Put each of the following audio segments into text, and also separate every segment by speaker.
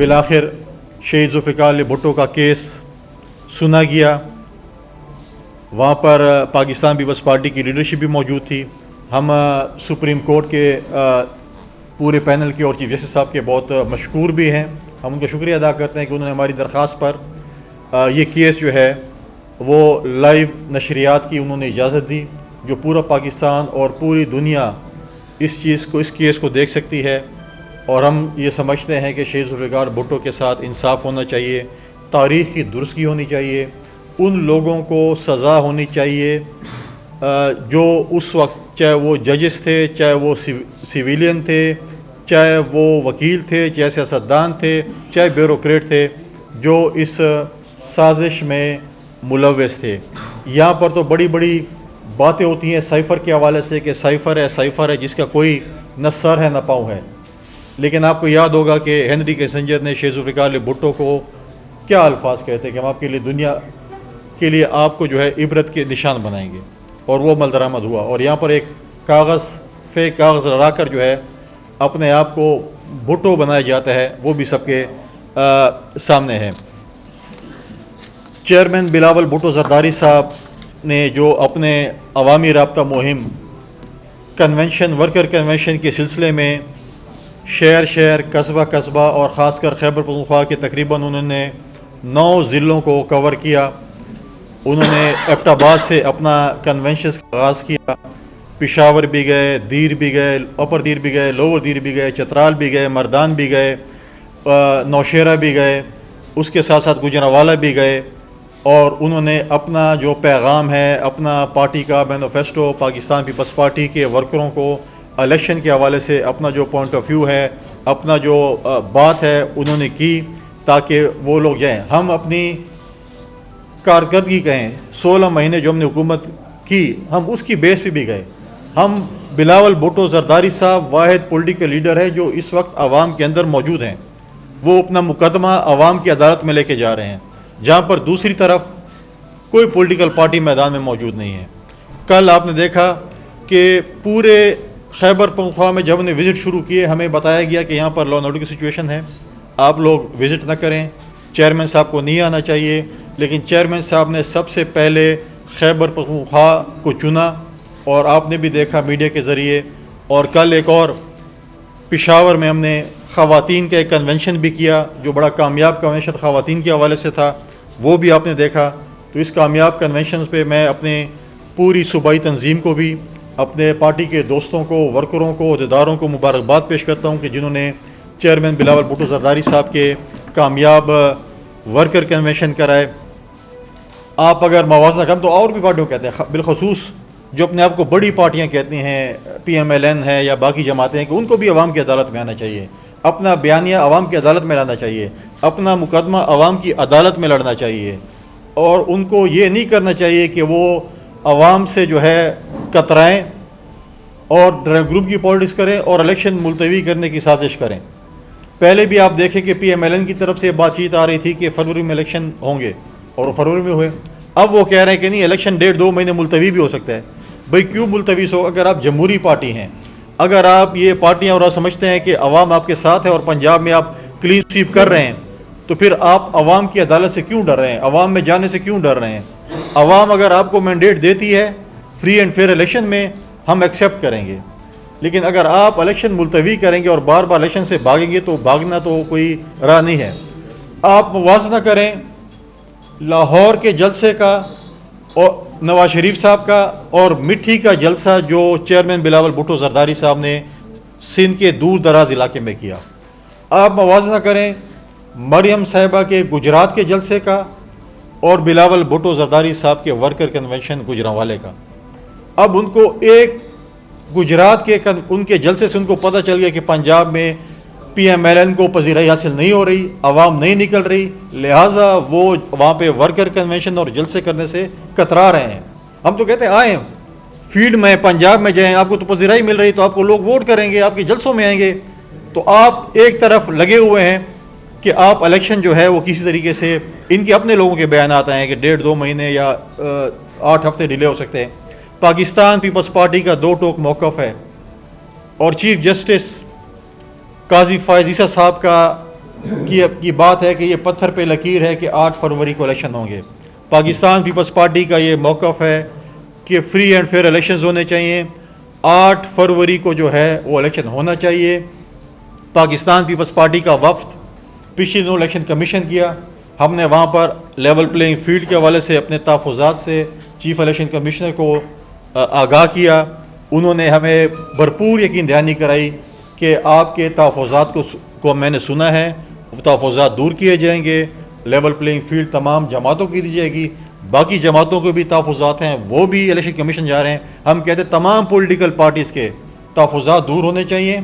Speaker 1: بالآخر شہید ذوالفقار علی بھٹو کا کیس سنا گیا. وہاں پر پاکستان پیپلز پارٹی کی لیڈرشپ بھی موجود تھی. ہم سپریم کورٹ کے پورے پینل کے اور چیف جسٹس صاحب کے بہت مشکور بھی ہیں. ہم ان کا شکریہ ادا کرتے ہیں کہ انہوں نے ہماری درخواست پر یہ کیس جو ہے وہ لائیو نشریات کی انہوں نے اجازت دی, جو پورا پاکستان اور پوری دنیا اس کیس کو دیکھ سکتی ہے. اور ہم یہ سمجھتے ہیں کہ شہید ذوالفقار بھٹو کے ساتھ انصاف ہونا چاہیے, تاریخ کی درستگی ہونی چاہیے, ان لوگوں کو سزا ہونی چاہیے جو اس وقت, چاہے وہ ججز تھے, چاہے وہ سویلین تھے, چاہے وہ وکیل تھے, چاہے سیاستدان تھے, چاہے بیوروکریٹ تھے, جو اس سازش میں ملوث تھے. یہاں پر تو بڑی بڑی باتیں ہوتی ہیں سائفر کے حوالے سے کہ سائفر ہے جس کا کوئی نہ سر ہے نہ پاؤں ہے. لیکن آپ کو یاد ہوگا کہ ہنری کیسنجر نے شہید ذوالفقار علی بھٹو کو کیا الفاظ کہتے ہیں کہ ہم آپ کے لیے دنیا کے لیے آپ کو جو ہے عبرت کے نشان بنائیں گے, اور وہ عمل درآمد ہوا. اور یہاں پر ایک فیک کاغذ لڑا کر جو ہے اپنے آپ کو بھٹو بنایا جاتا ہے, وہ بھی سب کے سامنے ہے. چیئرمین بلاول بھٹو زرداری صاحب نے جو اپنے عوامی رابطہ مہم ورکر کنونشن کے سلسلے میں شہر قصبہ اور خاص کر خیبر پختونخوا کے تقریباً انہوں نے 9 ضلعوں کو کور کیا. انہوں نے ایبٹ آباد سے اپنا کنونشن کا آغاز کیا, پشاور بھی گئے, دیر بھی گئے, اپر دیر بھی گئے, لوور دیر بھی گئے, چترال بھی گئے, مردان بھی گئے, نوشیرہ بھی گئے, اس کے ساتھ ساتھ گوجرانوالہ بھی گئے. اور انہوں نے اپنا جو پیغام ہے, اپنا پارٹی کا مینیفیسٹو, پاکستان پیپلز پارٹی کے ورکروں کو الیکشن کے حوالے سے اپنا جو پوائنٹ آف ویو ہے, اپنا جو بات ہے انہوں نے کی, تاکہ وہ لوگ جائیں. ہم اپنی کارکردگی کہیں 16 مہینے جو ہم نے حکومت کی, ہم اس کی بیس پہ بھی گئے. ہم بلاول بھٹو زرداری صاحب واحد پولیٹیکل لیڈر ہے جو اس وقت عوام کے اندر موجود ہیں. وہ اپنا مقدمہ عوام کی عدالت میں لے کے جا رہے ہیں, جہاں پر دوسری طرف کوئی پولیٹیکل پارٹی میدان میں موجود نہیں ہے. کل آپ نے دیکھا کہ پورے خیبر پختونخوا میں جب ہم نے وزٹ شروع کیے, ہمیں بتایا گیا کہ یہاں پر لا اینڈ آرڈر کی سچویشن ہے, آپ لوگ وزٹ نہ کریں, چیئرمین صاحب کو نہیں آنا چاہیے. لیکن چیئرمین صاحب نے سب سے پہلے خیبر پختونخوا کو چنا, اور آپ نے بھی دیکھا میڈیا کے ذریعے. اور کل ایک اور پشاور میں ہم نے خواتین کا ایک کنونشن بھی کیا, جو بڑا کامیاب کنونشن خواتین کے حوالے سے تھا, وہ بھی آپ نے دیکھا. تو اس کامیاب کنونشنز پہ میں اپنے پوری صوبائی تنظیم کو بھی, اپنے پارٹی کے دوستوں کو, ورکروں کو, عہدیداروں کو مبارکباد پیش کرتا ہوں کہ جنہوں نے چیئرمین بلاول بھٹو زرداری صاحب کے کامیاب ورکر کنونشن کرائے. آپ اگر موازنہ کریں تو اور بھی پارٹیوں کہتے ہیں, بالخصوص جو اپنے آپ کو بڑی پارٹیاں کہتی ہیں, PMLN ہے یا باقی جماعتیں ہیں, کہ ان کو بھی عوام کی عدالت میں آنا چاہیے, اپنا بیانیہ عوام کی عدالت میں لانا چاہیے, اپنا مقدمہ عوام کی عدالت میں لڑنا چاہیے. اور ان کو یہ نہیں کرنا چاہیے کہ وہ عوام سے جو ہے کترائیں اور گروپ کی پالیٹکس کریں اور الیکشن ملتوی کرنے کی سازش کریں. پہلے بھی آپ دیکھیں کہ PMLN کی طرف سے بات چیت آ رہی تھی کہ فروری میں الیکشن ہوں گے, اور وہ فروری میں ہوئے. اب وہ کہہ رہے ہیں کہ نہیں, الیکشن 1.5-2 مہینے ملتوی بھی ہو سکتا ہے. بھئی کیوں ملتوی ہو؟ اگر آپ جمہوری پارٹی ہیں, اگر آپ یہ پارٹیاں اور آپ سمجھتے ہیں کہ عوام آپ کے ساتھ ہے اور پنجاب میں آپ کلین سویپ کر رہے ہیں, تو پھر آپ عوام کی عدالت سے کیوں ڈر رہے ہیں, عوام میں جانے سے کیوں ڈر رہے ہیں؟ عوام اگر آپ کو مینڈیٹ دیتی ہے فری اینڈ فیئر الیکشن میں, ہم ایکسیپٹ کریں گے. لیکن اگر آپ الیکشن ملتوی کریں گے اور بار بار الیکشن سے بھاگیں گے تو بھاگنا تو کوئی راہ نہیں ہے. آپ موازنہ کریں لاہور کے جلسے کا اور نواز شریف صاحب کا, اور مٹھی کا جلسہ جو چیئرمین بلاول بھٹو زرداری صاحب نے سندھ کے دور دراز علاقے میں کیا. آپ موازنہ کریں مریم صاحبہ کے گجرات کے جلسے کا اور بلاول بھٹو زرداری صاحب کے ورکر کنونشن گوجرانوالے کا. اب ان کو ایک گجرات کے ان کے جلسے سے ان کو پتہ چل گیا کہ پنجاب میں PMLN کو پذیرائی حاصل نہیں ہو رہی, عوام نہیں نکل رہی, لہٰذا وہ وہاں پہ ورکر کنونشن اور جلسے کرنے سے کترا رہے ہیں. ہم تو کہتے ہیں آئیں فیلڈ میں, پنجاب میں جائیں, آپ کو تو پذیرائی مل رہی, تو آپ کو لوگ ووٹ کریں گے, آپ کے جلسوں میں آئیں گے. تو آپ ایک طرف لگے ہوئے ہیں کہ آپ الیکشن جو ہے وہ کسی طریقے سے, ان کے اپنے لوگوں کے بیانات آئے ہیں کہ 1.5-2 مہینے یا 8 ہفتے ڈیلے ہو سکتے ہیں. پاکستان پیپلز پارٹی کا 2 ٹوک موقف ہے, اور چیف جسٹس قاضی فائز عیسیٰ صاحب کا کی بات ہے کہ یہ پتھر پہ لکیر ہے کہ 8 فروری کو الیکشن ہوں گے. پاکستان پیپلز پارٹی کا یہ موقف ہے کہ فری اینڈ فیئر الیکشنز ہونے چاہیے. 8 فروری کو جو ہے وہ الیکشن ہونا چاہیے. پاکستان پیپلز پارٹی کا وفد پچھلے دنوں الیکشن کمیشن کیا. ہم نے وہاں پر لیول پلینگ فیلڈ کے حوالے سے اپنے تحفظات سے چیف الیکشن کمشنر کو آگاہ کیا. انہوں نے ہمیں بھرپور یقین دہانی کرائی کہ آپ کے تحفظات کو میں نے سنا ہے, وہ تحفظات دور کیے جائیں گے. لیول پلینگ فیلڈ تمام جماعتوں کی دی جائے گی. باقی جماعتوں کے بھی تحفظات ہیں, وہ بھی الیکشن کمیشن جا رہے ہیں. ہم کہتے ہیں تمام پولیٹیکل پارٹیز کے تحفظات دور ہونے چاہیے.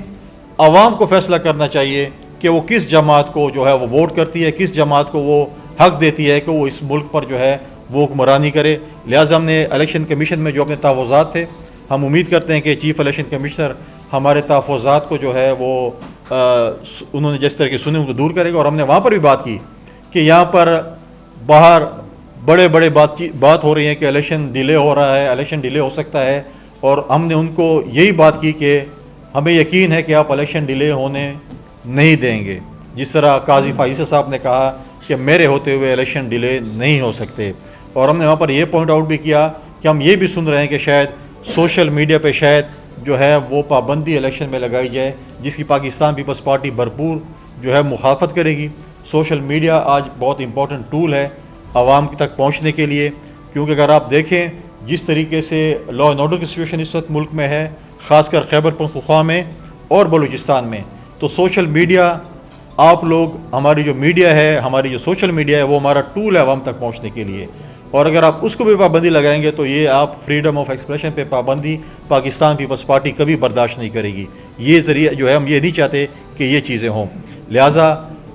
Speaker 1: عوام کو فیصلہ کرنا چاہیے کہ وہ کس جماعت کو جو ہے وہ ووٹ کرتی ہے, کس جماعت کو وہ حق دیتی ہے کہ وہ اس ملک پر جو ہے وہ حکمرانی کرے. لہٰذا ہم نے الیکشن کمیشن میں جو اپنے تحفظات تھے, ہم امید کرتے ہیں کہ چیف الیکشن کمشنر ہمارے تحفظات کو جو ہے وہ انہوں نے جس طرح کے سنے ان کو دور کرے گا. اور ہم نے وہاں پر بھی بات کی کہ یہاں پر باہر بڑے بات ہو رہی ہے کہ الیکشن ڈیلے ہو رہا ہے, الیکشن ڈیلے ہو سکتا ہے. اور ہم نے ان کو یہی بات کی کہ ہمیں یقین ہے کہ آپ الیکشن ڈیلے ہونے نہیں دیں گے. جس طرح قاضی فائزہ صاحب نے کہا کہ میرے ہوتے ہوئے الیکشن ڈیلے نہیں ہو سکتے. اور ہم نے وہاں پر یہ پوائنٹ آؤٹ بھی کیا کہ ہم یہ بھی سن رہے ہیں کہ شاید سوشل میڈیا پہ شاید جو ہے وہ پابندی الیکشن میں لگائی جائے, جس کی پاکستان پیپلز پارٹی بھرپور جو ہے مخالفت کرے گی. سوشل میڈیا آج بہت امپورٹنٹ ٹول ہے عوام تک پہنچنے کے لیے, کیونکہ اگر آپ دیکھیں جس طریقے سے لا اینڈ آرڈر کی سچویشن اس وقت ملک میں ہے, خاص کر خیبر پختونخوا میں اور بلوچستان میں, تو سوشل میڈیا آپ لوگ ہماری جو میڈیا ہے, ہماری جو سوشل میڈیا ہے, وہ ہمارا ٹول ہے عوام تک پہنچنے کے لیے. اور اگر آپ اس کو بھی پابندی لگائیں گے تو یہ آپ فریڈم آف ایکسپریشن پہ پابندی پاکستان پیپلز پارٹی کبھی برداشت نہیں کرے گی. یہ ذریعہ جو ہے ہم یہ نہیں چاہتے کہ یہ چیزیں ہوں. لہٰذا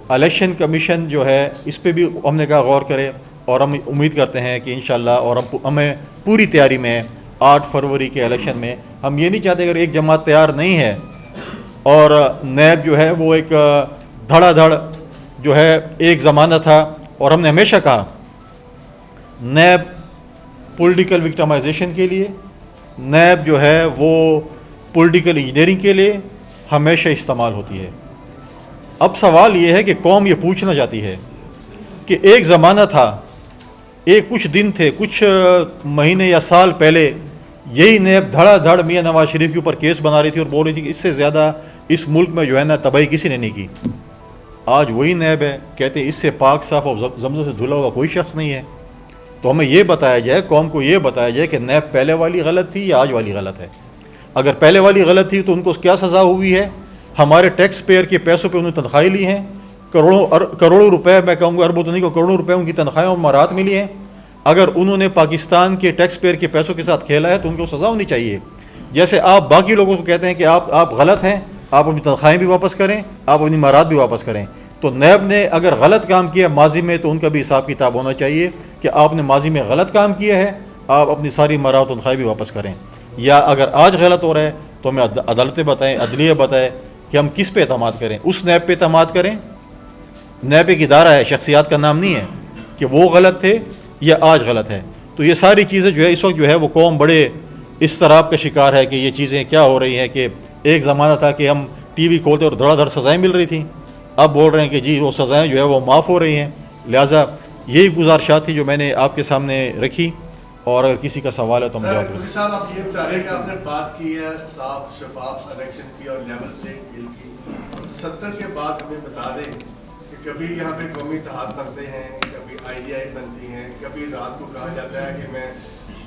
Speaker 1: الیکشن کمیشن جو ہے اس پہ بھی ہم نے کہا غور کرے, اور ہم امید کرتے ہیں کہ انشاءاللہ, اور ہمیں پوری تیاری میں 8 فروری کے الیکشن میں ہم یہ نہیں چاہتے اگر ایک جماعت تیار نہیں ہے اور نیب جو ہے وہ ایک دھڑا دھڑ جو ہے ایک زمانہ تھا. اور ہم نے ہمیشہ کہا نیب پولیٹیکل وکٹمائزیشن کے لیے, نیب جو ہے وہ پولیٹیکل انجینئرنگ کے لیے ہمیشہ استعمال ہوتی ہے. اب سوال یہ ہے کہ قوم یہ پوچھنا چاہتی ہے کہ ایک زمانہ تھا, کچھ دن تھے, کچھ مہینے یا سال پہلے یہی نیب دھڑا دھڑ میاں نواز شریف کے اوپر کیس بنا رہی تھی اور بول رہی تھی کہ اس سے زیادہ اس ملک میں جو ہے نا تباہی کسی نے نہیں کی. آج وہی نیب ہے, کہتے ہیں اس سے پاک صاف اور زمزم سے دھلا ہوا کوئی شخص نہیں ہے. تو ہمیں یہ بتایا جائے, قوم کو یہ بتایا جائے کہ نیب پہلے والی غلط تھی یا آج والی غلط ہے. اگر پہلے والی غلط تھی تو ان کو کیا سزا ہوئی ہے؟ ہمارے ٹیکس پیئر کے پیسوں پہ انہوں نے تنخواہیں لی ہیں, کروڑوں روپے, میں کہوں گا اربوں تو نہیں, کروڑوں روپے ان کی تنخواہیں اور مہارات ملی ہیں. اگر انہوں نے پاکستان کے ٹیکس پیئر کے پیسوں کے ساتھ کھیلا ہے تو ان کو سزا ہونی چاہیے. جیسے آپ باقی لوگوں کو کہتے ہیں کہ آپ غلط ہیں, آپ اپنی تنخواہیں بھی واپس کریں, آپ اپنی مہارات بھی واپس کریں. تو نیب نے اگر غلط کام کیا ماضی میں تو ان کا بھی حساب کتاب ہونا چاہیے کہ آپ نے ماضی میں غلط کام کیا ہے, آپ اپنی ساری مہارات و تنخواہیں بھی واپس کریں. یا اگر آج غلط ہو رہا ہے تو ہمیں عدالتیں بتائیں, عدلیہ بتائے کہ ہم کس پہ اعتماد کریں. اس نیب پہ اعتماد کریں, نیب ایک ادارہ ہے, شخصیات کا نام نہیں ہے کہ وہ غلط تھے یا آج غلط ہے. تو یہ ساری چیزیں جو ہے اس وقت جو ہے وہ قوم بڑے اضطراب کا شکار ہے کہ یہ چیزیں کیا ہو رہی ہیں. کہ ایک زمانہ تھا کہ ہم ٹی وی کھولتے اور دھڑا دھڑ سزائیں مل رہی تھیں, اب بول رہے ہیں کہ جی وہ سزائیں جو ہے وہ معاف ہو رہی ہیں. لہٰذا یہی گزارشات تھی جو میں نے آپ کے سامنے رکھی, اور اگر کسی کا سوال ہے تو ہم جواب دیں.
Speaker 2: صاحب آپ یہ بتا رہے ہیں کہ آپ نے بات کی ہے صاف شفاف الیکشن کی اور لیول پلینگ فیلڈ کی. 70 کے بعد ہمیں بتا دیں کہ کبھی یہاں پہ قومی اتحاد بنتے ہیں, کبھی IDI بنتی ہیں, کبھی رات کو کہا جاتا ہے کہ میں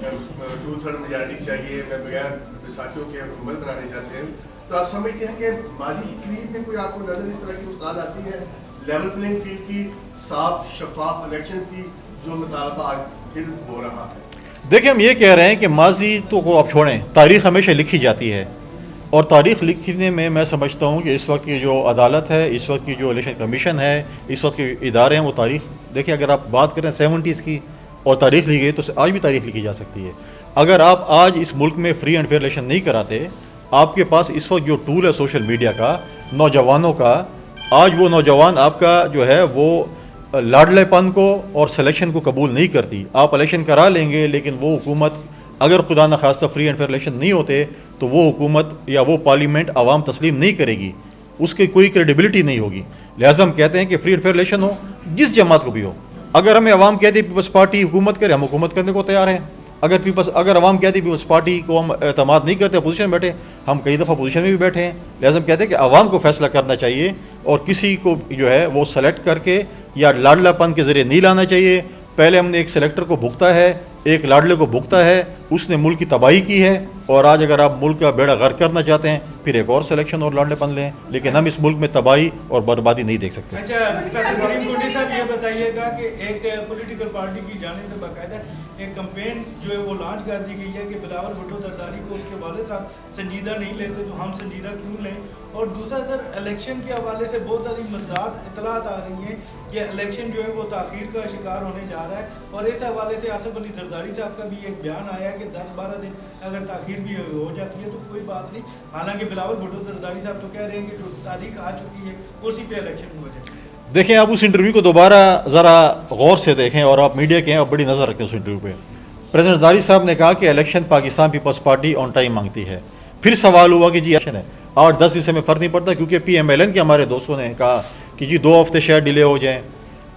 Speaker 2: 2/3 میجارٹی چاہیے, میں بغیر بیساکھیوں کے حکومت بنانے چاہتے ہیں. تو آپ سمجھتے ہیں کہ ماضی قریب میں کوئی آپ کو نظر اس طرح کی استاد آتی ہے لیول پلینگ فیلڈ کی, صاف شفاف الیکشن کی, جو مطالبہ آج پھر ہو رہا ہے؟
Speaker 1: دیکھیں ہم یہ کہہ رہے ہیں کہ ماضی تو کو آپ چھوڑیں, تاریخ ہمیشہ لکھی جاتی ہے, اور تاریخ لکھنے میں سمجھتا ہوں کہ اس وقت کی جو عدالت ہے, اس وقت کی جو الیکشن کمیشن ہے, اس وقت کے ادارے ہیں, وہ تاریخ دیکھیں. اگر آپ بات کریں 70s کی اور تاریخ لکھی گئی تو آج بھی تاریخ لکھی جا سکتی ہے. اگر آپ آج اس ملک میں فری اینڈ فیئر الیکشن نہیں کراتے, آپ کے پاس اس وقت جو ٹول ہے سوشل میڈیا کا, نوجوانوں کا, آج وہ نوجوان آپ کا جو ہے وہ لاڈلے پن کو اور سلیکشن کو قبول نہیں کرتی. آپ الیکشن کرا لیں گے لیکن وہ حکومت اگر خدا نخواستہ فری اینڈ فیئر الیکشن نہیں ہوتے تو وہ حکومت یا وہ پارلیمنٹ عوام تسلیم نہیں کرے گی, اس کی کوئی کریڈیبلٹی نہیں ہوگی. لہٰذا ہم کہتے ہیں کہ فری اینڈ فیئر الیکشن ہو جس جماعت کو بھی ہو. اگر ہمیں عوام کہتی ہے پیپلز پارٹی حکومت کرے, ہم حکومت کرنے کو تیار ہیں. اگر عوام کہتی ہے پیپلز پارٹی کو ہم اعتماد نہیں کرتے, اپوزیشن میں بیٹھے, ہم کئی دفعہ اپوزیشن میں بھی بیٹھے ہیں. لہٰذا ہم کہتے ہیں کہ عوام کو فیصلہ کرنا چاہیے اور کسی کو جو ہے وہ سلیکٹ کر کے یا لاڈلا پن کے ذریعے نہیں لانا چاہیے. پہلے ہم نے ایک سلیکٹر کو بھگتا ہے, ایک لاڈلے کو بھگتا ہے, اس نے ملک کی تباہی کی ہے, اور آج اگر آپ ملک کا بیڑا غرق کرنا چاہتے ہیں پھر ایک اور سلیکشن اور لاڈلے پن لیں, لیکن ہم اس ملک میں تباہی اور بربادی نہیں دیکھ سکتے.
Speaker 3: اچھا کریم کوٹی صاحب یہ بتائیے گا کہ ایک پولیٹیکل پارٹی کی جانب سے باقاعدہ ایک کمپین جو ہے وہ لانچ کر دی گئی ہے کہ بلاول بھٹو زرداری کو اس کے والد صاحب سنجیدہ نہیں لیتے تو ہم سنجیدہ کیوں لیں. اور دوسرا سر الیکشن کے حوالے سے بہت ساری مزید اطلاعات آ رہی ہیں کہ الیکشن جو ہے وہ تاخیر کا شکار ہونے جا رہا ہے, اور اس حوالے سے آصف علی زرداری صاحب کا بھی ایک بیان آیا ہے کہ 10-12 دن اگر تاخیر بھی ہو جاتی ہے تو کوئی بات نہیں. حالانکہ بلاول بھٹو زرداری صاحب تو کہہ رہے ہیں کہ جو تاریخ آ چکی ہے اسی پہ الیکشن ہو جائے.
Speaker 1: دیکھیں آپ اس انٹرویو کو دوبارہ ذرا غور سے دیکھیں, اور آپ میڈیا کے ہیں, آپ بڑی نظر رکھیں اس انٹرویو پہ. پریزیڈنٹ زرداری صاحب نے کہا کہ election Pakistan Peoples Party on time مانگتی ہے. پھر سوال ہوا کہ جی الیکشن ہے 8-10 سے میں فرق نہیں پڑتا, کیونکہ پی ایم ایل این کے ہمارے دوستوں نے کہا کہ جی 2 ہفتے شاید ڈیلے ہو جائیں.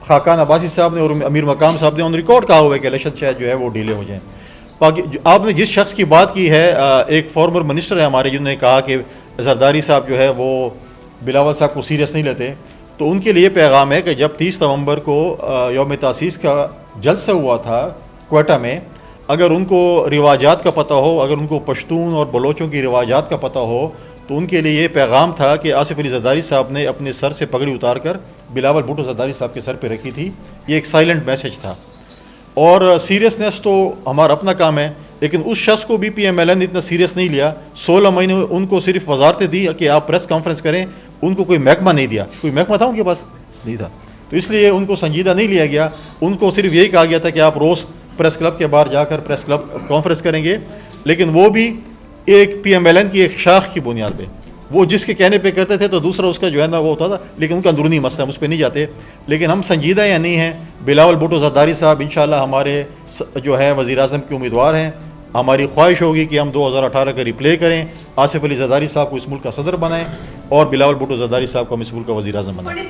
Speaker 1: خاقان عباسی صاحب نے اور امیر مقام صاحب نے آن ریکارڈ کہا ہوا ہے کہ الیکشن شاید جو ہے وہ ڈیلے ہو جائیں. آپ نے جس شخص کی بات کی ہے, ایک فارمر منسٹر ہے ہمارے جنہوں نے کہا کہ زرداری صاحب جو ہے وہ بلاول صاحب کو سیریس نہیں لیتے, تو ان کے لیے پیغام ہے کہ جب 30 نومبر کو یوم تاسیس کا جلسہ ہوا تھا کوئٹہ میں, اگر ان کو رواجات کا پتہ ہو, اگر ان کو پشتون اور بلوچوں کی رواجات کا پتہ ہو, تو ان کے لیے یہ پیغام تھا کہ آصف علی زرداری صاحب نے اپنے سر سے پگڑی اتار کر بلاول بھٹو زرداری صاحب کے سر پہ رکھی تھی. یہ ایک سائلنٹ میسج تھا. اور سیریسنس تو ہمارا اپنا کام ہے, لیکن اس شخص کو بھی پی ایم ایل این نے اتنا سیریس نہیں لیا. 16 مہینے ان کو صرف وزارتیں دی کہ آپ پریس کانفرنس کریں, ان کو کوئی محکمہ نہیں دیا. کوئی محکمہ تھا ان کے پاس؟ نہیں تھا. تو اس لیے ان کو سنجیدہ نہیں لیا گیا. ان کو صرف یہی کہا گیا تھا کہ آپ روز پریس کلب کے باہر جا کر پریس کلب کانفرنس کریں گے, لیکن وہ بھی ایک پی ایم ایل این کی ایک شاخ کی بنیاد پہ. وہ جس کے کہنے پہ کرتے تھے تو دوسرا اس کا جو ہے نا وہ ہوتا تھا, لیکن ان کا اندرونی مسئلہ ہم اس پہ نہیں جاتے. لیکن ہم سنجیدہ یا نہیں ہیں, بلاول بھٹو زرداری صاحب انشاءاللہ ہمارے جو ہے وزیر اعظم کے امیدوار ہیں. ہماری خواہش ہوگی کہ ہم 2018 کا ریپلے کریں, آصف علی زرداری صاحب کو اس ملک کا صدر بنائیں, اور بلاول بھٹو زرداری صاحب کو ہم اس ملک کا وزیر اعظم بنائیں.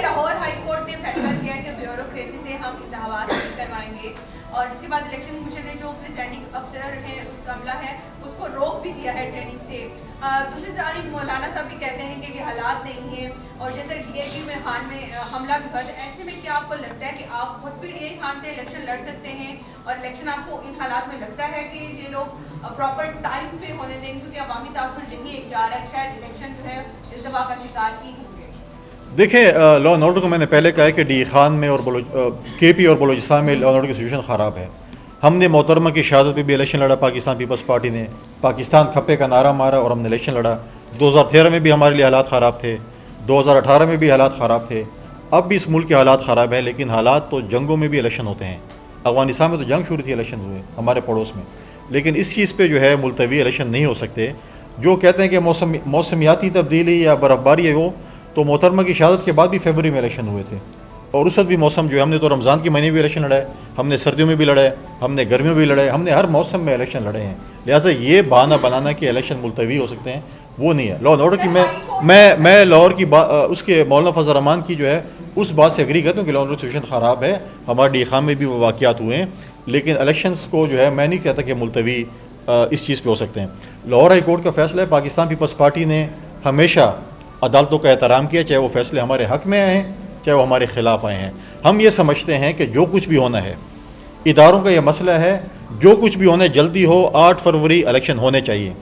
Speaker 4: لاہور ہائی کورٹ نے فیصلہ کیا کہ بیوروکریسی سے ہم انتخابات نہیں کروائیں گے, اور اس کے بعد الیکشن کمیشن نے جو پریزائڈنگ افسر ہیں اس کا عملہ ہے اس کو روک بھی دیا ہے ٹریننگ سے. دوسری طرف مولانا صاحب بھی کہتے ہیں کہ یہ حالات نہیں ہیں, اور جیسے ڈی اے جی میں خان میں حملہ بھی ہوا, ایسے میں کیا آپ کو لگتا ہے کہ آپ خود بھی ڈی اے خان سے الیکشن لڑ سکتے ہیں, اور الیکشن آپ کو ان حالات میں لگتا ہے کہ یہ لوگ پراپر ٹائم پہ ہونے دیں, کیونکہ عوامی تاثر یہی ایک جا رہا ہے شاید الیکشن جو ہے التوا کا شکار ہی ہوں گے.
Speaker 1: دیکھیں لا اینڈ آرڈر کو میں نے پہلے کہا ہے کہ ڈی خان میں اور کے پی اور بلوچستان میں لا اینڈ آرڈر کی سچویشن خراب ہے. ہم نے محترمہ کی شہادت پہ بھی الیکشن لڑا, پاکستان پیپلز پارٹی نے پاکستان کھپے کا نعرہ مارا اور ہم نے الیکشن لڑا. 2013 میں بھی ہمارے لیے حالات خراب تھے, 2018 میں بھی حالات خراب تھے, اب بھی اس ملک کے حالات خراب ہیں. لیکن حالات تو جنگوں میں بھی الیکشن ہوتے ہیں. افغانستان میں تو جنگ شروع تھی, الیکشن ہوئے ہمارے پڑوس میں, لیکن اس چیز پہ جو ہے ملتوی الیکشن نہیں ہو سکتے. جو کہتے ہیں کہ موسمیاتی تبدیلی یا برف باری ہو, تو محترمہ کی شہادت کے بعد بھی فیبرری میں الیکشن ہوئے تھے, اور اس وقت بھی موسم جو ہے, ہم نے تو رمضان کے مہینے بھی الیکشن لڑائے, ہم نے سردیوں میں بھی لڑائے, ہم نے گرمیوں میں بھی لڑائے, ہم نے ہر موسم میں الیکشن لڑے ہیں. لہٰذا یہ بہانہ بنانا کہ الیکشن ملتوی ہو سکتے ہیں وہ نہیں ہے. لا اینڈ آرڈر کی میں لاہور کی اس کے مولانا فضل الرحمان کی جو ہے اس بات سے ایگری کرتا ہوں کہ لا اینڈ آرڈر سچویشن خراب ہے. ہمارے ڈی خان میں بھی وہ واقعات ہوئے ہیں, لیکن الیکشنز کو جو ہے میں نہیں کہتا کہ ملتوی اس چیز پہ ہو سکتے ہیں. لاہور ہائی کورٹ کا فیصلہ ہے. پاکستان پیپلز پارٹی نے ہمیشہ عدالتوں کا احترام کیا, چاہے وہ فیصلے ہمارے حق میں آئے ہیں چاہے وہ ہمارے خلاف آئے ہیں. ہم یہ سمجھتے ہیں کہ جو کچھ بھی ہونا ہے, اداروں کا یہ مسئلہ ہے, جو کچھ بھی ہونا ہے جلدی ہو. 8 فروری الیکشن ہونے چاہیے.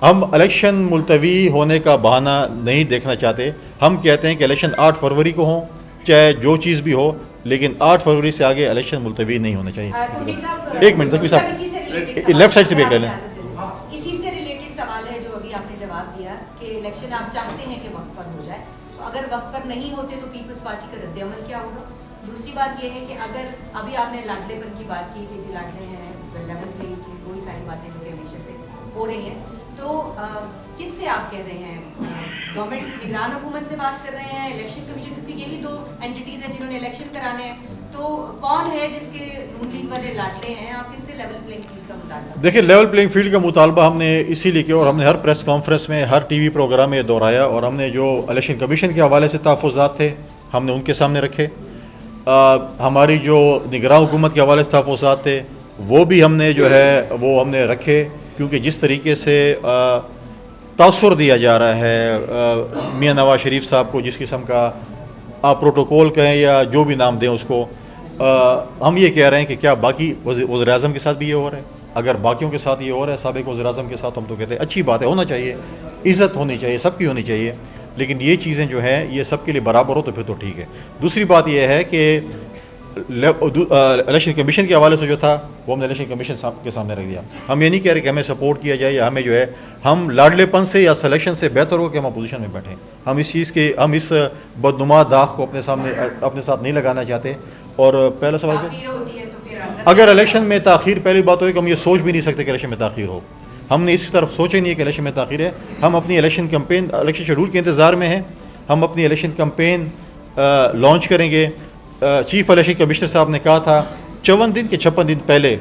Speaker 1: ہم الیکشن ملتوی ہونے کا بہانہ نہیں دیکھنا چاہتے. ہم کہتے ہیں کہ الیکشن 8 فروری کو ہوں, چاہے جو چیز بھی ہو, لیکن 8 فروری سے آگے الیکشن ملتوی نہیں ہونا چاہیے. ایک منٹ تک صاحب لیفٹ سائڈ سے بھی ایک لے لیں.
Speaker 5: اسی سے ریلیٹڈ سوال ہے جو ابھی آپ نے جواب دیا کہ الیکشن آپ چاہتے ہیں کہ وقت پر ہو جائے, تو اگر وقت پر نہیں ہوتے تو پیپلز پارٹی کا رد عمل کیا ہوگا؟ دوسری بات یہ ہے کہ اگر ابھی آپ نے لاڈلے پن کی بات کی کہ جی لاڈلے ہیں لیول پہ وہی ساری باتیں جو کہ ہمیشہ سے ہو رہی ہیں, تو کس سے آپ کہہ رہے ہیں؟ گورنمنٹ نگران حکومت سے بات کر رہے ہیں، الیکشن کمیشن، کیونکہ یہی دو اینٹیز ہیں جنہوں نے الیکشن کرانے ہیں، تو کون ہے جس کے نون لیگ والے لاڈلے ہیں؟ آپ کس سے لیول پلینگ فیلڈ کا مطالبہ؟
Speaker 1: دیکھیں، لیول پلینگ فیلڈ کا مطالبہ ہم نے اسی لیے کیا، اور ہم نے ہر پریس کانفرنس میں، ہر ٹی وی پروگرام میں دہرایا، اور ہم نے جو الیکشن کمیشن کے حوالے سے تحفظات تھے ہم نے ان کے سامنے رکھے، ہماری جو نگراں حکومت کے حوالے سے تحفظات تھے وہ بھی ہم نے جو ہے وہ ہم نے رکھے، کیونکہ جس طریقے سے تاثر دیا جا رہا ہے میاں نواز شریف صاحب کو، جس قسم کا آپ پروٹوکول کہیں یا جو بھی نام دیں اس کو، ہم یہ کہہ رہے ہیں کہ کیا باقی وزیر اعظم کے ساتھ بھی یہ ہو رہا ہے؟ اگر باقیوں کے ساتھ یہ ہو رہا ہے، سابق وزیر اعظم کے ساتھ، ہم تو کہتے ہیں اچھی بات ہے، ہونا چاہیے، عزت ہونی چاہیے، سب کی ہونی چاہیے، لیکن یہ چیزیں جو ہیں یہ سب کے لیے برابر ہو تو پھر تو ٹھیک ہے۔ دوسری بات یہ ہے کہ الیکشن کمیشن کے حوالے سے جو تھا وہ ہم نے الیکشن کمیشن کے سامنے رکھ دیا۔ ہم یہ نہیں کہہ رہے کہ ہمیں سپورٹ کیا جائے یا ہمیں جو ہے ہم لاڈلے پن سے یا سلیکشن سے بہتر ہو کہ ہم اپوزیشن میں بیٹھیں، ہم اس چیز کے، ہم اس بدنما داغ کو اپنے ساتھ نہیں لگانا چاہتے۔ اور پہلا سوال کیا؟ اگر الیکشن میں تاخیر، پہلی بات ہوئی کہ ہم یہ سوچ بھی نہیں سکتے کہ الیکشن میں تاخیر ہو، ہم نے اس طرف سوچا ہی نہیں ہے کہ الیکشن میں تاخیر ہے۔ ہم اپنی الیکشن کمپین، الیکشن شیڈول کے انتظار میں ہیں، ہم اپنی الیکشن کمپین لانچ کریں گے۔ چیف الیکشن کمشنر صاحب نے کہا تھا 54 دن کے 56 دن پہلے،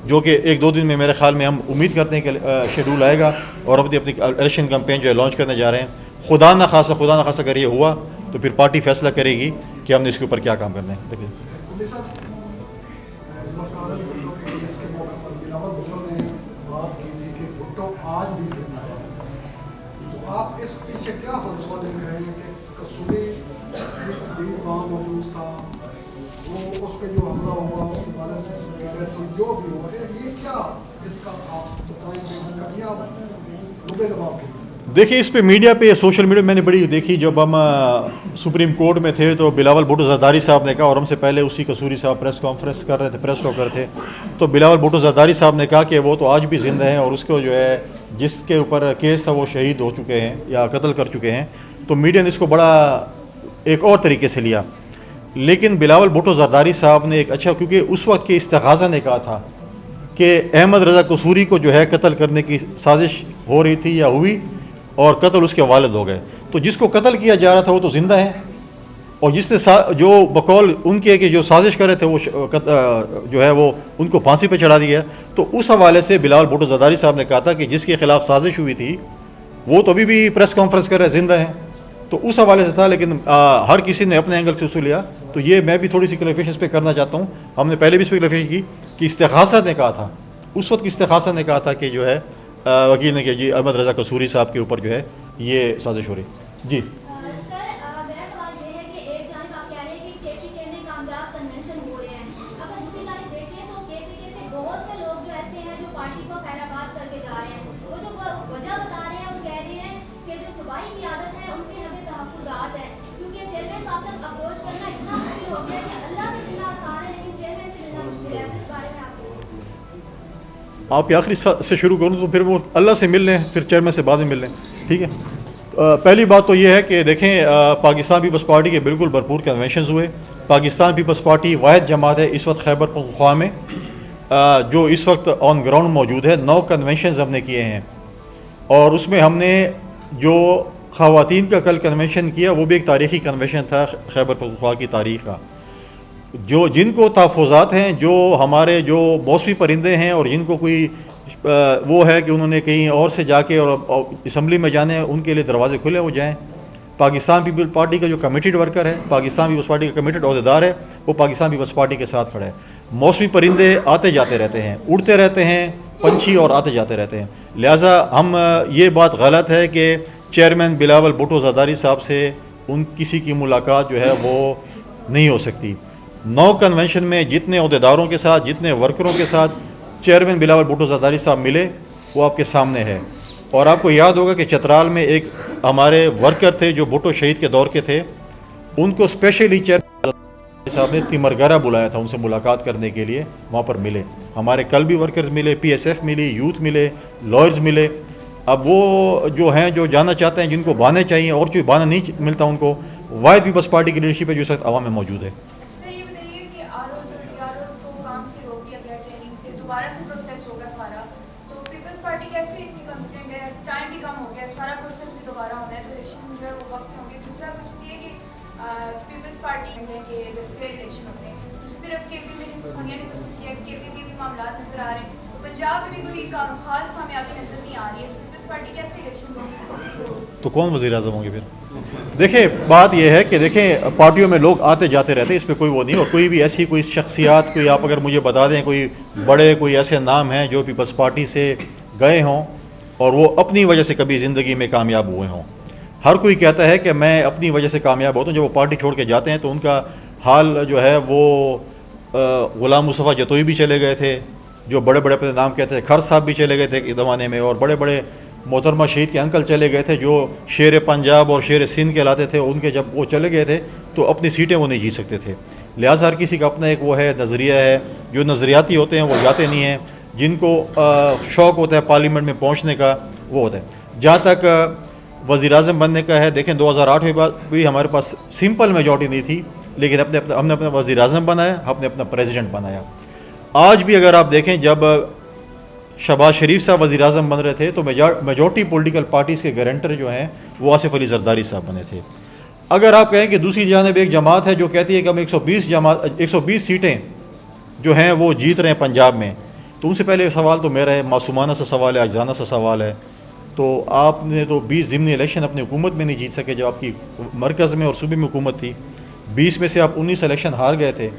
Speaker 1: جو کہ 1-2 دن میں میرے خیال میں ہم امید کرتے ہیں کہ شیڈول آئے گا اور اپنی الیکشن کمپین جو ہے لانچ کرنے جا رہے ہیں۔ خدا نخواستہ اگر یہ ہوا تو پھر پارٹی فیصلہ کرے گی کہ ہم نے اس کے اوپر کیا کام کرنا ہے۔ دیکھیے
Speaker 6: آپ اس پیچھے کیا فلسفہ دیکھ رہے ہیں کہ کسوری وہاں موجود تھا، وہ اس پہ جو حملہ ہوا اس کے بارے میں تو جو بھی ہوا ہے، یہ کیا اس کا آپ بتائیں گے کیا لبے لباب کے؟
Speaker 1: دیکھیے، اس پہ میڈیا پہ، سوشل میڈیا میں نے بڑی دیکھی، جب ہم سپریم کورٹ میں تھے تو بلاول بھٹو زرداری صاحب نے کہا، اور ہم سے پہلے اسی قصوری صاحب پریس کانفرنس کر رہے تھے، پریس ٹاکر تھے، تو بلاول بھٹو زرداری صاحب نے کہا کہ وہ تو آج بھی زندہ ہیں، اور اس کو جو ہے جس کے اوپر کیس تھا وہ شہید ہو چکے ہیں یا قتل کر چکے ہیں۔ تو میڈیا نے اس کو بڑا ایک اور طریقے سے لیا، لیکن بلاول بھٹو زرداری صاحب نے ایک اچھا، کیونکہ اس وقت کے استغاثہ نے کہا تھا کہ احمد رضا قصوری کو جو ہے قتل کرنے کی سازش ہو رہی تھی یا ہوئی، اور قتل اس کے والد ہو گئے، تو جس کو قتل کیا جا رہا تھا وہ تو زندہ ہے، اور جس نے جو بقول ان کے کہ جو سازش کر رہے تھے وہ جو ہے وہ ان کو پھانسی پہ چڑھا دیا۔ تو اس حوالے سے بلاول بھٹو زرداری صاحب نے کہا تھا کہ جس کے خلاف سازش ہوئی تھی وہ تو ابھی بھی پریس کانفرنس کر رہے زندہ ہیں، تو اس حوالے سے تھا، لیکن ہر کسی نے اپنے اینگل سے اسے لیا۔ تو یہ میں بھی تھوڑی سی کلیریفیکیشن اس پہ کرنا چاہتا ہوں، ہم نے پہلے بھی اس پہ کلیریفیکیشن کی کہ استغاثہ نے کہا تھا، اس وقت کی استغاثہ نے کہا تھا کہ جو ہے وکیل نے کہ جی احمد رضا قصوری صاحب کے اوپر جو ہے یہ سازش ہو رہی۔ جی آپ کے آخری سے شروع کروں تو پھر وہ اللہ سے مل لیں، پھر چیئرمین سے بعد میں مل لیں، ٹھیک ہے۔ پہلی بات تو یہ ہے کہ دیکھیں، پاکستان پیپلز پارٹی کے بالکل بھرپور کنونشنز ہوئے۔ پاکستان پیپلز پارٹی واحد جماعت ہے اس وقت خیبر پختونخوا میں جو اس وقت آن گراؤنڈ موجود ہے۔ 9 کنونشنز ہم نے کیے ہیں، اور اس میں ہم نے جو خواتین کا کل کنونشن کیا وہ بھی ایک تاریخی کنونشن تھا خیبر پختونخوا کی تاریخ کا۔ جن کو تحفظات ہیں، جو ہمارے جو موسمی پرندے ہیں، اور جن کو کوئی وہ ہے کہ انہوں نے کہیں اور سے جا کے اور اسمبلی میں جانے ہیں، ان کے لیے دروازے کھلے ہو جائیں۔ پاکستان پیپل پارٹی کا جو کمیٹیڈ ورکر ہے، پاکستان پیپلز پارٹی کا کمیٹیڈ عہدیدار ہے، وہ پاکستان پیپلز پارٹی کے ساتھ کھڑا ہے۔ موسمی پرندے آتے جاتے رہتے ہیں، اڑتے رہتے ہیں پنچھی، اور آتے جاتے رہتے ہیں، لہٰذا ہم یہ بات غلط ہے کہ چیئرمین بلاول بھٹو زرداری صاحب سے کسی کی ملاقات جو ہے وہ نہیں ہو سکتی۔ 9 کنونشن میں جتنے عہدیداروں کے ساتھ، جتنے ورکروں کے ساتھ چیئرمین بلاول بھٹو زرداری صاحب ملے وہ آپ کے سامنے ہے۔ اور آپ کو یاد ہوگا کہ چترال میں ایک ہمارے ورکر تھے جو بھٹو شہید کے دور کے تھے، ان کو اسپیشلی چیئرمین صاحب نے تیمرگرہ بلایا تھا ان سے ملاقات کرنے کے لیے، وہاں پر ملے۔ ہمارے کل بھی ورکرز ملے، پی ایس ایف ملی، یوتھ ملے، لائرز ملے۔ اب وہ جو ہیں جو جانا چاہتے ہیں، جن کو بانے چاہیے اور جو بانا نہیں ملتا ان کو، واحد پیپلز پارٹی کی لیڈرشپ ہے جو اس وقت عوام میں موجود ہے۔
Speaker 7: ہے کہ فیئر الیکشن ہوتے ہیں. دوسری طرف کے پی میں سونیا نے کوشچن کیا کہ کے بھی معاملات نظر آ رہے ہیں. پنجاب میں بھی کوئی خاص کامیابی نظر نہیں آ رہی ہے. پیپلز پارٹی کیسے الیکشن کو
Speaker 1: تو کون وزیر اعظم ہوں گے پھر؟ دیکھیں بات یہ ہے کہ دیکھیں پارٹیوں میں لوگ آتے جاتے رہتے ہیں، اس پہ کوئی وہ نہیں. اور کوئی بھی ایسی کوئی شخصیات کوئی آپ اگر مجھے بتا دیں کوئی بڑے کوئی ایسے نام ہیں جو پیپلز پارٹی سے گئے ہوں اور وہ اپنی وجہ سے کبھی زندگی میں کامیاب ہوئے ہوں. ہر کوئی کہتا ہے کہ میں اپنی وجہ سے کامیاب ہوتا ہوں. جب وہ پارٹی چھوڑ کے جاتے ہیں تو ان کا حال جو ہے وہ غلام مصطفیٰ جتوئی بھی چلے گئے تھے جو بڑے بڑے اپنے نام کہتے ہیں، کھر صاحب بھی چلے گئے تھے ایک زمانے میں، اور بڑے بڑے محترمہ شہید کے انکل چلے گئے تھے جو شیر پنجاب اور شیر سندھ کہلاتے تھے. ان کے جب وہ چلے گئے تھے تو اپنی سیٹیں وہ نہیں جیت سکتے تھے. لہٰذا ہر کسی کا اپنا ایک وہ ہے نظریہ ہے. جو نظریاتی ہوتے ہیں وہ جاتے نہیں ہیں، جن کو شوق ہوتا ہے پارلیمنٹ میں پہنچنے کا وہ ہوتا ہے. جہاں تک وزیر اعظم بننے کا ہے، دیکھیں 2008 میں بھی ہمارے پاس سمپل میجورٹی نہیں تھی، لیکن ہم نے اپنا وزیر اعظم بنایا، ہم نے اپنا پریزیڈنٹ بنایا. آج بھی اگر آپ دیکھیں جب شہباز شریف صاحب وزیر اعظم بن رہے تھے تو میجورٹی پولیٹیکل پارٹیز کے گارنٹر جو ہیں وہ آصف علی زرداری صاحب بنے تھے. اگر آپ کہیں کہ دوسری جانب ایک جماعت ہے جو کہتی ہے کہ ہم 120 سیٹیں جو ہیں وہ جیت رہے ہیں پنجاب میں، تو ان سے پہلے سوال تو میرا ہے، معصومانہ سا سوال ہے، عاجزانہ سا سوال ہے. تو آپ نے تو 20 ضمنی الیکشن اپنی حکومت میں نہیں جیت سکے جب آپ کی مرکز میں اور صوبے میں حکومت تھی. 20 میں سے آپ 19 الیکشن ہار گئے تھے،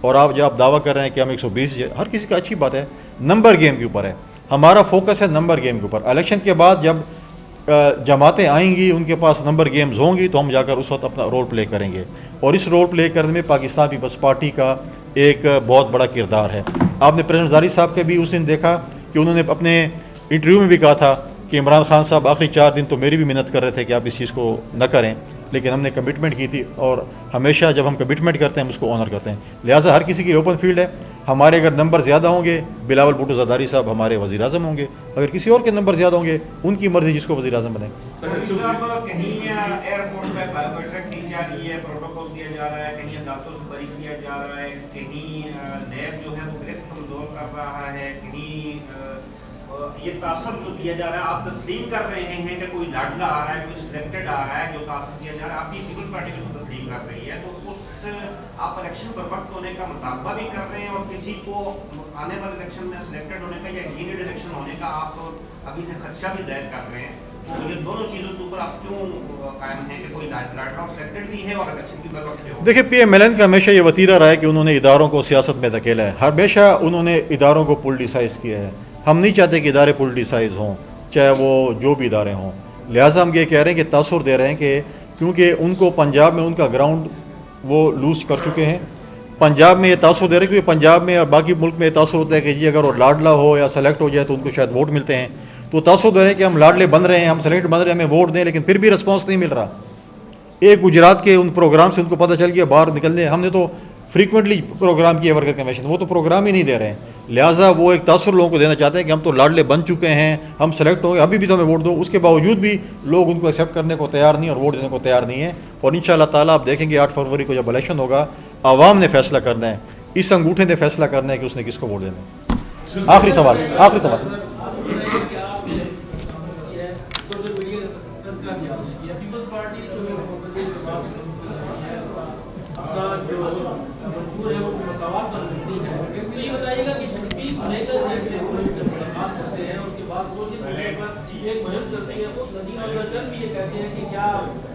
Speaker 1: اور آپ جب دعویٰ کر رہے ہیں کہ ہم 120، ہر کسی کا اچھی بات ہے، نمبر گیم کے اوپر ہے. ہمارا فوکس ہے نمبر گیم کے اوپر. الیکشن کے بعد جب جماعتیں آئیں گی، ان کے پاس نمبر گیمز ہوں گی، تو ہم جا کر اس وقت اپنا رول پلے کریں گے. اور اس رول پلے کرنے میں پاکستان پیپلز پارٹی کا ایک بہت بڑا کردار ہے. آپ نے پریزیڈنٹ زرداری صاحب کے بھی اس دن دیکھا کہ انہوں نے اپنے انٹرویو میں بھی کہا تھا کہ عمران خان صاحب آخری 4 دن تو میری بھی محنت کر رہے تھے کہ آپ اس چیز کو نہ کریں، لیکن ہم نے کمٹمنٹ کی تھی، اور ہمیشہ جب ہم کمٹمنٹ کرتے ہیں ہم اس کو آنر کرتے ہیں. لہٰذا ہر کسی کی اوپن فیلڈ ہے. ہمارے اگر نمبر زیادہ ہوں گے، بلاول بھٹو زرداری صاحب ہمارے وزیر اعظم ہوں گے. اگر کسی اور کے نمبر زیادہ ہوں گے، ان کی مرضی جس کو وزیر اعظم بنے.
Speaker 8: کہیں ایئرپورٹ میں بایومیٹرک دی جا رہی ہے، پروٹوکول دیا جا رہا ہے، کہیں عدالتوں سے بری کیا جا رہا ہے، کہیں نیب جو ہے وہ گرفت کمزور کر رہا ہے، کہیں یہ تاثر جو دیا جا رہا ہے، آپ تسلیم کر رہے ہیں کہ کوئی لاڈلا آ رہا ہے، کوئی سلیکٹڈ آ رہا ہے جو تاثر دیا جا رہا ہے، آپ کی پیپلز پارٹی کو تسلیم کر رہی ہے، تو اس آپ الیکشن پر وقت ہونے کا مطالبہ بھی کر رہے ہیں، اور کسی کو آنے والے الیکشن میں سلیکٹڈ ہونے کا یا ڈیلیگیٹ الیکشن ہونے کا آپ ابھی سے خدشہ بھی ظاہر کر رہے ہیں. تو یہ دونوں چیزوں کے اوپر آپ کیوں قائم ہیں کہ کوئی لاڈلا سلیکٹڈ بھی ہے اور الیکشن بھی بر وقت ہو؟
Speaker 1: دیکھیں پی ایم ایل این کا ہمیشہ یہ وتیرہ رہا ہے کہ انہوں نے اداروں کو سیاست میں دھکیلا ہے. ہمیشہ انہوں نے اداروں کو پولیٹیسائز کیا ہے. ہم نہیں چاہتے کہ ادارے پولیٹیسائز ہوں، چاہے وہ جو بھی ادارے ہوں. لہٰذا ہم یہ کہہ رہے ہیں کہ تاثر دے رہے ہیں کہ کیونکہ ان کو پنجاب میں ان کا گراؤنڈ وہ لوز کر چکے ہیں. پنجاب میں یہ تاثر دے رہے ہیں کیونکہ پنجاب میں اور باقی ملک میں یہ تاثر ہوتا ہے کہ جی اگر وہ لاڈلا ہو یا سلیکٹ ہو جائے تو ان کو شاید ووٹ ملتے ہیں. تو تاثر دے رہے ہیں کہ ہم لاڈلے بن رہے ہیں، ہم سلیکٹ بن رہے ہیں، ہمیں ووٹ دیں، لیکن پھر بھی رسپانس نہیں مل رہا. ایک گجرات کے ان پروگرام سے ان کو پتہ چل گیا باہر نکلنے. ہم نے تو فریکوینٹلی پروگرام کیے ورکر کنونشن، وہ تو پروگرام ہی نہیں دے رہے ہیں. لہٰذا وہ ایک تاثر لوگوں کو دینا چاہتے ہیں کہ ہم تو لاڈلے بن چکے ہیں، ہم سلیکٹ ہو گئے، ابھی بھی تو ہمیں ووٹ دو. اس کے باوجود بھی لوگ ان کو ایکسیپٹ کرنے کو تیار نہیں اور ووٹ دینے کو تیار نہیں ہیں. اور انشاءاللہ تعالیٰ آپ دیکھیں گے 8 فروری کو جب الیکشن ہوگا، عوام نے فیصلہ کرنا ہے، اس انگوٹھے نے فیصلہ کرنا ہے کہ اس نے کس کو ووٹ دینا ہے. آخری سوال.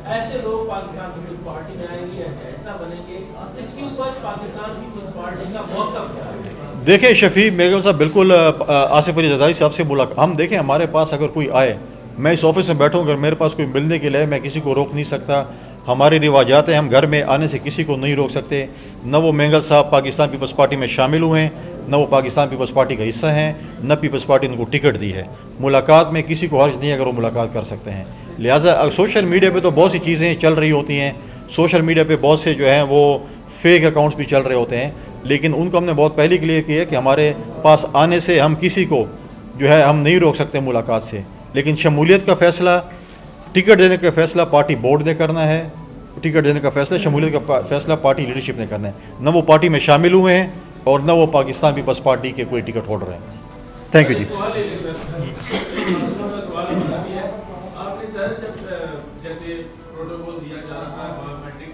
Speaker 9: ایسے لوگ پاکستان پیپلز پارٹی میں آئیں گے، ایسا بنیں گے، اس کے اوپر پاکستان پیپلز پارٹی کا موقف کیا ہے؟
Speaker 1: دیکھیں شفیع بیگم صاحب بالکل آصف علی زرداری صاحب سے ہم دیکھیں ہمارے پاس اگر کوئی آئے، میں اس آفس میں بیٹھوں اگر میرے پاس کوئی ملنے کے لیے میں کسی کو روک نہیں سکتا. ہمارے رواجات ہیں، ہم گھر میں آنے سے کسی کو نہیں روک سکتے. نہ وہ مینگل صاحب پاکستان پیپلز پارٹی میں شامل ہوئے ہیں، نہ وہ پاکستان پیپلز پارٹی کا حصہ ہیں، نہ پیپلز پارٹی نے ان کو ٹکٹ دی ہے. ملاقات میں کسی کو حرج نہیں ہے اگر وہ ملاقات کر سکتے ہیں. لہٰذا سوشل میڈیا پہ تو بہت سی چیزیں چل رہی ہوتی ہیں، سوشل میڈیا پہ بہت سے جو ہیں وہ فیک اکاؤنٹس بھی چل رہے ہوتے ہیں، لیکن ان کو ہم نے بہت پہلے کلیئر کیا ہے کہ ہمارے پاس آنے سے ہم کسی کو جو ہے ہم نہیں روک سکتے ملاقات سے. لیکن شمولیت کا فیصلہ، ٹکٹ دینے کا فیصلہ پارٹی بورڈ نے کرنا ہے. ٹکٹ دینے کا فیصلہ، شمولیت کا فیصلہ پارٹی لیڈرشپ نے کرنا ہے. نہ وہ پارٹی میں شامل ہوئے ہیں اور نہ وہ پاکستان پیپلز پارٹی کے کوئی ٹکٹ ہولڈر ہیں. تھینک یو جی.
Speaker 9: آپ نے سر جب جیسے پروٹوکول دیا جا رہا تھا بایومیٹرک،